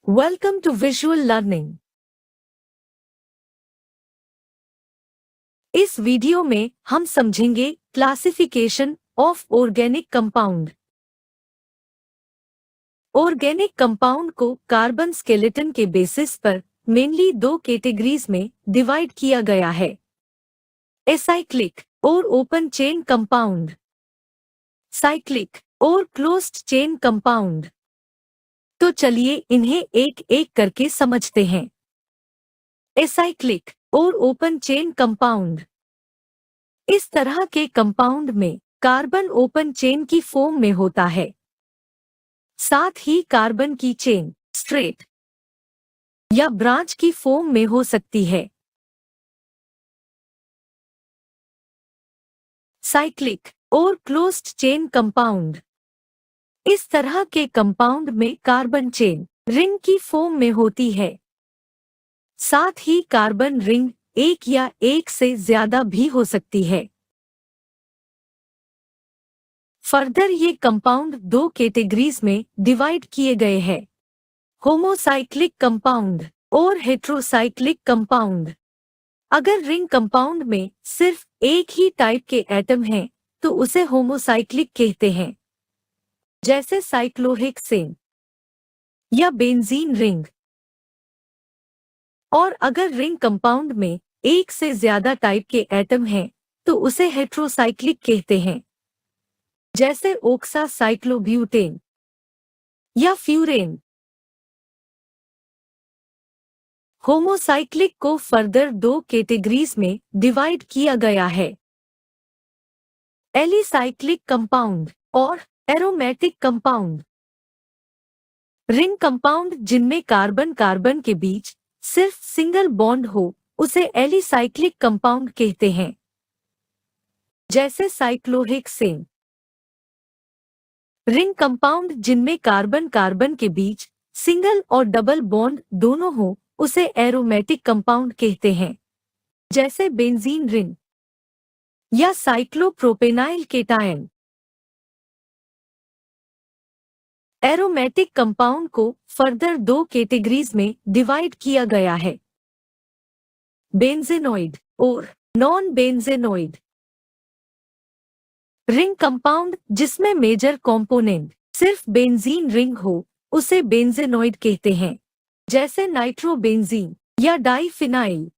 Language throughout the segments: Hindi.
Welcome to Visual Learning। इस वीडियो में हम समझेंगे classification of organic compound. Organic compound को कार्बन स्केलेटन के बेसिस पर मेनली दो कैटेगरीज में डिवाइड किया गया है, एसाइक्लिक और ओपन चेन कंपाउंड, साइक्लिक और क्लोज्ड चेन कंपाउंड। तो चलिए इन्हें एक एक करके समझते हैं। एसाइक्लिक और ओपन चेन कंपाउंड। इस तरह के कंपाउंड में कार्बन ओपन चेन की फॉर्म में होता है, साथ ही कार्बन की चेन स्ट्रेट या ब्रांच की फॉर्म में हो सकती है। साइक्लिक और क्लोज्ड चेन कंपाउंड। इस तरह के कंपाउंड में कार्बन चेन रिंग की फॉर्म में होती है, साथ ही कार्बन रिंग एक या एक से ज्यादा भी हो सकती है। फर्दर ये कंपाउंड दो कैटेगरीज में डिवाइड किए गए हैं, होमोसाइक्लिक कंपाउंड और हेट्रोसाइक्लिक कंपाउंड। अगर रिंग कंपाउंड में सिर्फ एक ही टाइप के एटम हैं तो उसे होमोसाइक्लिक कहते हैं, जैसे साइक्लोहेक्सेन या बेंजीन रिंग। और अगर रिंग कंपाउंड में एक से ज्यादा टाइप के एटम हैं तो उसे हेट्रोसाइक्लिक कहते हैं, जैसे ओक्सा साइक्लोब्यूटेन या फ्यूरेन। होमोसाइक्लिक को फर्दर दो कैटेगरीज में डिवाइड किया गया है, एलिसाइक्लिक कंपाउंड और एरोमेटिक कंपाउंड। रिंग कंपाउंड जिनमें कार्बन कार्बन के बीच सिर्फ सिंगल बॉन्ड हो उसे एलिसाइक्लिक कंपाउंड कहते हैं, जैसे साइक्लोहेक्सेन। रिंग कंपाउंड जिनमें कार्बन कार्बन के बीच सिंगल और डबल बॉन्ड दोनों हो उसे एरोमेटिक कंपाउंड कहते हैं, जैसे बेंजीन रिंग या साइक्लोप्रोपेनाइल केटायन। एरोमेटिक कंपाउंड को फर्दर दो कैटेगरीज में डिवाइड किया गया है, बेंजेनॉइड और नॉन बेंजेनॉइड। रिंग कंपाउंड जिसमें मेजर कंपोनेंट सिर्फ बेंजीन रिंग हो उसे बेंजेनॉइड कहते हैं, जैसे नाइट्रोबेंजीन या डाइफिनाइल।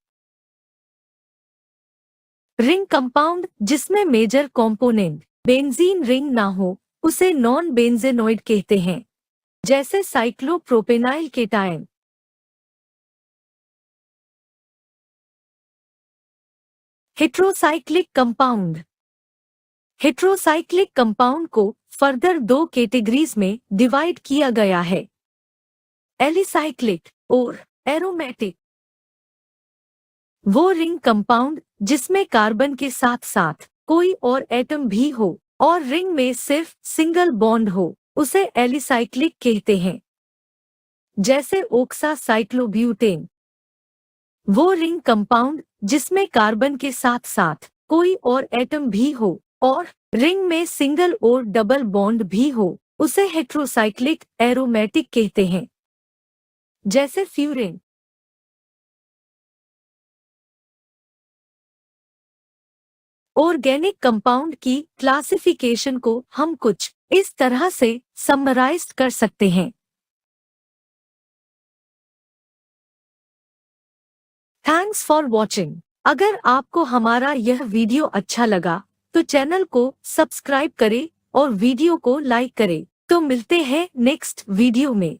रिंग कंपाउंड जिसमें मेजर कंपोनेंट बेंजीन रिंग ना हो उसे नॉन बेंजेनॉइड कहते हैं, जैसे cyclopropenyl cation. Heterocyclic compound. Heterocyclic compound को फर्दर दो कैटेगरीज में डिवाइड किया गया है, एलिसाइक्लिक और एरोमेटिक। वो रिंग कंपाउंड जिसमें कार्बन के साथ साथ कोई और एटम भी हो और रिंग में सिर्फ सिंगल बॉन्ड हो उसे एलिसाइक्लिक कहते हैं, जैसे ओक्सा साइक्लोब्यूटेन। वो रिंग कंपाउंड जिसमें कार्बन के साथ साथ कोई और एटम भी हो और रिंग में सिंगल और डबल बॉन्ड भी हो उसे हेट्रोसाइक्लिक एरोमेटिक कहते हैं, जैसे फ्यूरेन। ऑर्गेनिक कंपाउंड की क्लासिफिकेशन को हम कुछ इस तरह से समराइज कर सकते हैं। Thanks for watching. अगर आपको हमारा यह वीडियो अच्छा लगा तो चैनल को सब्सक्राइब करें और वीडियो को लाइक करें। तो मिलते हैं नेक्स्ट वीडियो में।